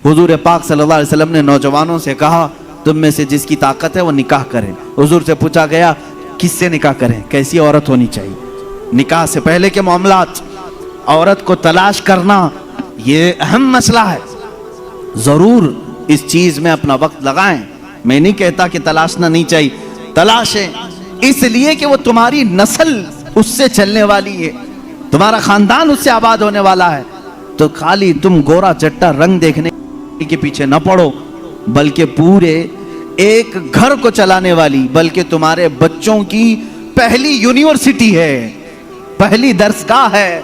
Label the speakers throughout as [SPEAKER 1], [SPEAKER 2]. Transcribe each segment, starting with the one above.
[SPEAKER 1] حضور پاک صلی اللہ علیہ وسلم نے نوجوانوں سے کہا تم میں سے جس کی طاقت ہے وہ نکاح کرے۔ حضور سے پوچھا گیا کس سے نکاح کریں، کیسی عورت ہونی چاہیے؟ نکاح سے پہلے کے معاملات، عورت کو تلاش کرنا یہ اہم مسئلہ ہے۔ ضرور اس چیز میں اپنا وقت لگائیں، میں نہیں کہتا کہ تلاشنا نہیں چاہیے، تلاشیں، اس لیے کہ وہ تمہاری نسل اس سے چلنے والی ہے، تمہارا خاندان اس سے آباد ہونے والا ہے۔ تو خالی تم گورا چٹا رنگ دیکھنے کے پیچھے نہ پڑو، بلکہ پورے ایک گھر کو چلانے والی، بلکہ تمہارے بچوں کی پہلی یونیورسٹی ہے، پہلی درسگاہ ہے،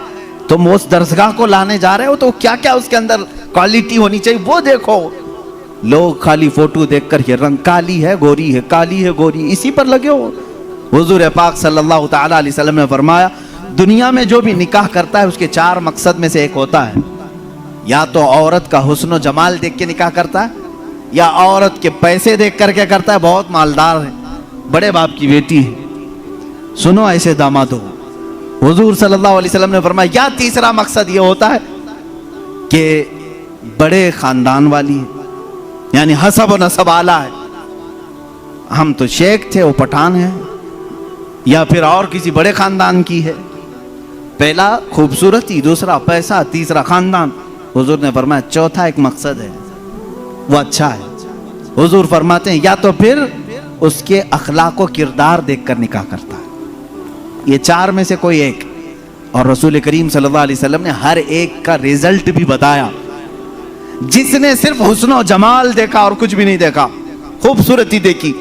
[SPEAKER 1] تم اس درسگاہ کو لانے جا رہے ہو تو کیا کیا اس کے اندر کوالٹی ہونی چاہیے وہ دیکھو۔ لوگ خالی فوٹو دیکھ کر یہ رنگ کالی ہے گوری ہے، کالی ہے گوری، اسی پر لگے ہو۔ حضور پاک صلی اللہ تعالی علیہ وسلم نے فرمایا دنیا میں جو بھی نکاح کرتا ہے اس کے 4 مقصد میں سے ایک ہوتا ہے، یا تو عورت کا حسن و جمال دیکھ کے نکاح کرتا ہے، یا عورت کے پیسے دیکھ کر کے کرتا ہے، بہت مالدار ہے، بڑے باپ کی بیٹی ہے، سنو ایسے داماد ہو۔ حضور صلی اللہ علیہ وسلم نے فرمایا یا تیسرا مقصد یہ ہوتا ہے کہ بڑے خاندان والی ہے، یعنی حسب و نسب اعلیٰ ہے، ہم تو شیخ تھے وہ پٹھان ہیں، یا پھر اور کسی بڑے خاندان کی ہے۔ پہلا خوبصورتی، دوسرا پیسہ، تیسرا خاندان۔ حضور نے فرمایا چوتھا ایک مقصد ہے وہ اچھا ہے۔ حضور فرماتے ہیں یا تو پھر اس کے اخلاق و کردار دیکھ کر نکاح کرتا ہے، یہ 4 میں سے کوئی ایک۔ اور رسول کریم صلی اللہ علیہ وسلم نے ہر ایک کا ریزلٹ بھی بتایا۔ جس نے صرف حسن و جمال دیکھا اور کچھ بھی نہیں دیکھا، خوبصورتی دیکھی،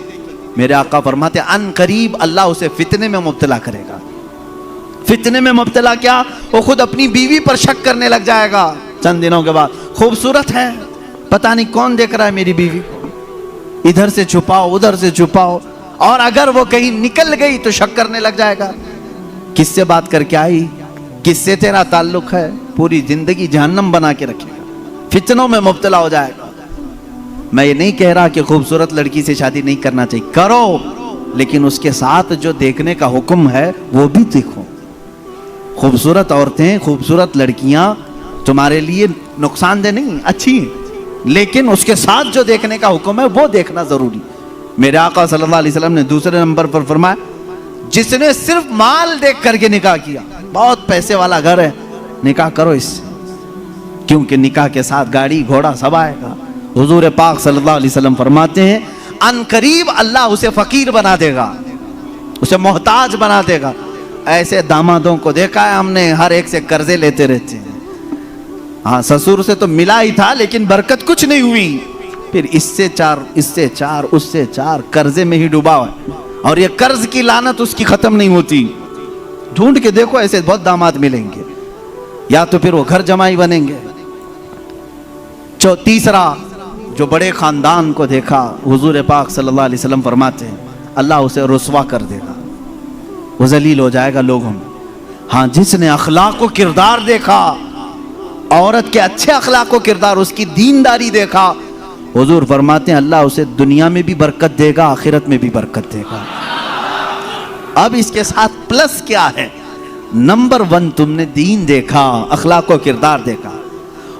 [SPEAKER 1] میرے آقا فرماتے ہیں ان قریب اللہ اسے فتنے میں مبتلا کرے گا۔ فتنے میں مبتلا کیا؟ وہ خود اپنی بیوی پر شک کرنے لگ جائے گا چند دنوں کے بعد، خوبصورت ہے، پتہ نہیں کون دیکھ رہا ہے میری بیوی کو، ادھر سے چھپاؤ ادھر سے چھپاؤ، اور اگر وہ کہیں نکل گئی تو شک کرنے لگ جائے گا کس سے بات کر کے آئی، کس سے تیرا تعلق ہے، پوری زندگی جہنم بنا کے رکھے گا، فتنوں میں مبتلا ہو جائے گا۔ میں یہ نہیں کہہ رہا کہ خوبصورت لڑکی سے شادی نہیں کرنا چاہیے، کرو، لیکن اس کے ساتھ جو دیکھنے کا حکم ہے وہ بھی دیکھو۔ خوبصورت عورتیں، خوبصورت لڑکیاں تمہارے لیے نقصان دہ نہیں، اچھی ہیں، لیکن اس کے ساتھ جو دیکھنے کا حکم ہے وہ دیکھنا ضروری۔ میرے آقا صلی اللہ علیہ وسلم نے دوسرے نمبر پر فرمایا جس نے صرف مال دیکھ کر کے نکاح کیا، بہت پیسے والا گھر ہے، نکاح کرو اس سے، کیونکہ نکاح کے ساتھ گاڑی گھوڑا سب آئے گا۔ حضور پاک صلی اللہ علیہ وسلم فرماتے ہیں ان قریب اللہ اسے فقیر بنا دے گا، اسے محتاج بنا دے گا۔ ایسے دامادوں کو دیکھا ہے ہم نے، ہر ایک سے قرضے لیتے رہتے ہیں، ہاں سسور سے تو ملا ہی تھا لیکن برکت کچھ نہیں ہوئی، پھر اس سے 4 اس سے 4 اس سے 4 قرضے میں ہی ڈوبا ہے، اور یہ قرض کی لعنت اس کی ختم نہیں ہوتی۔ ڈھونڈ کے دیکھو ایسے بہت داماد ملیں گے، یا تو پھر وہ گھر جمائی بنیں گے۔ تیسرا جو بڑے خاندان کو دیکھا، حضور پاک صلی اللہ علیہ وسلم فرماتے ہیں اللہ اسے رسوا کر دے گا، وہ ذلیل ہو جائے گا لوگوں میں۔ ہاں جس نے اخلاق و کردار دیکھا، عورت کے اچھے اخلاق و کردار، اس کی دینداری دیکھا، حضور فرماتے ہیں اللہ اسے دنیا میں بھی برکت دے گا، آخرت میں بھی برکت دے گا۔ اب اس کے ساتھ پلس کیا ہے؟ نمبر 1 تم نے دین دیکھا، اخلاق و کردار دیکھا،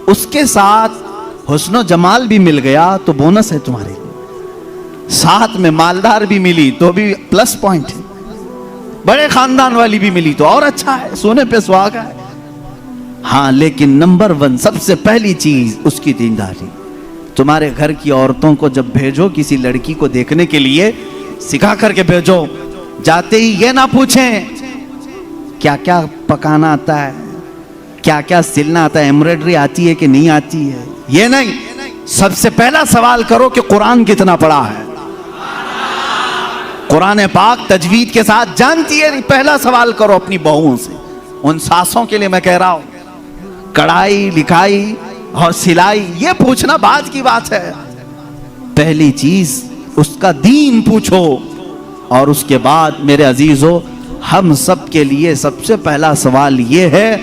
[SPEAKER 1] اس کے ساتھ حسن و جمال بھی مل گیا تو بونس ہے تمہارے لیے، ساتھ میں مالدار بھی ملی تو بھی پلس پوائنٹ ہے، بڑے خاندان والی بھی ملی تو اور اچھا ہے، سونے پہ سہاگا ہے۔ ہاں لیکن نمبر 1 سب سے پہلی چیز اس کی دینداری۔ تمہارے گھر کی عورتوں کو جب بھیجو کسی لڑکی کو دیکھنے کے لیے، سکھا کر کے بھیجو، جاتے ہی یہ نہ پوچھیں کیا کیا پکانا آتا ہے، کیا کیا سلنا آتا ہے، ایمبرائڈری آتی ہے کہ نہیں آتی ہے، یہ نہیں، سب سے پہلا سوال کرو کہ قرآن کتنا پڑھا ہے، قرآن پاک تجوید کے ساتھ جانتی ہے؟ پہلا سوال کرو اپنی بہوؤں سے۔ ان ساسوں کے لیے میں کہہ رہا ہوں کڑھائی لکھائی اور سلائی یہ پوچھنا بعد کی بات ہے، پہلی چیز اس کا دین پوچھو، اور اس کے بعد میرے عزیزو ہم سب کے لیے سب سے پہلا سوال یہ ہے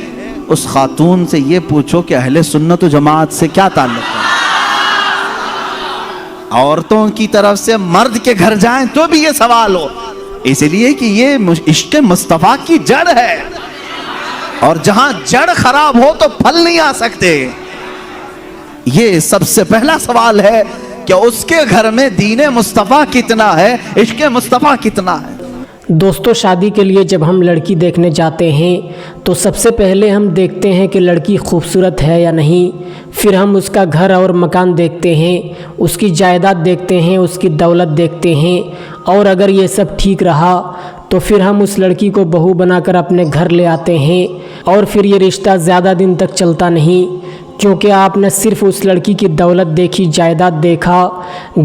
[SPEAKER 1] اس خاتون سے یہ پوچھو کہ اہل سنت و جماعت سے کیا تعلق ہے۔ عورتوں کی طرف سے مرد کے گھر جائیں تو بھی یہ سوال ہو، اس لیے کہ یہ عشق مصطفیٰ کی جڑ ہے، اور جہاں جڑ خراب ہو تو پھل نہیں آ سکتے۔ یہ سب سے پہلا سوال ہے کہ اس کے گھر میں دین مصطفیٰ کتنا ہے، عشق مصطفیٰ کتنا ہے۔
[SPEAKER 2] دوستو، شادی کے لیے جب ہم لڑکی دیکھنے جاتے ہیں تو سب سے پہلے ہم دیکھتے ہیں کہ لڑکی خوبصورت ہے یا نہیں، پھر ہم اس کا گھر اور مکان دیکھتے ہیں، اس کی جائیداد دیکھتے ہیں، اس کی دولت دیکھتے ہیں، اور اگر یہ سب ٹھیک رہا تو پھر ہم اس لڑکی کو بہو بنا کر اپنے گھر لے آتے ہیں، اور پھر یہ رشتہ زیادہ دن تک چلتا نہیں، کیونکہ آپ نے صرف اس لڑکی کی دولت دیکھی، جائیداد دیکھا،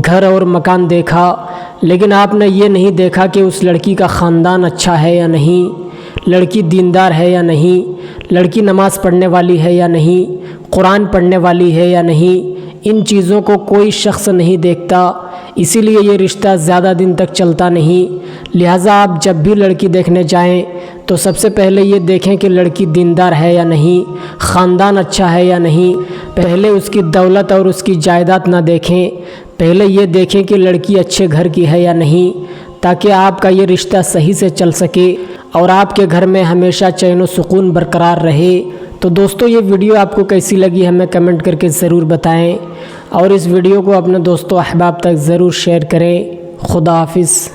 [SPEAKER 2] گھر اور مکان دیکھا، لیکن آپ نے یہ نہیں دیکھا کہ اس لڑکی کا خاندان اچھا ہے یا نہیں، لڑکی دیندار ہے یا نہیں، لڑکی نماز پڑھنے والی ہے یا نہیں، قرآن پڑھنے والی ہے یا نہیں۔ ان چیزوں کو کوئی شخص نہیں دیکھتا، اسی لیے یہ رشتہ زیادہ دن تک چلتا نہیں۔ لہٰذا آپ جب بھی لڑکی دیکھنے جائیں تو سب سے پہلے یہ دیکھیں کہ لڑکی دیندار ہے یا نہیں، خاندان اچھا ہے یا نہیں۔ پہلے اس کی دولت اور اس کی جائیداد نہ دیکھیں، پہلے یہ دیکھیں کہ لڑکی اچھے گھر کی ہے یا نہیں، تاکہ آپ کا یہ رشتہ صحیح سے چل سکے اور آپ کے گھر میں ہمیشہ چین و سکون برقرار رہے۔ تو دوستو، یہ ویڈیو آپ کو کیسی لگی ہمیں کمنٹ کر کے ضرور بتائیں، اور اس ویڈیو کو اپنے دوستوں احباب تک ضرور شیئر کریں۔ خدا حافظ۔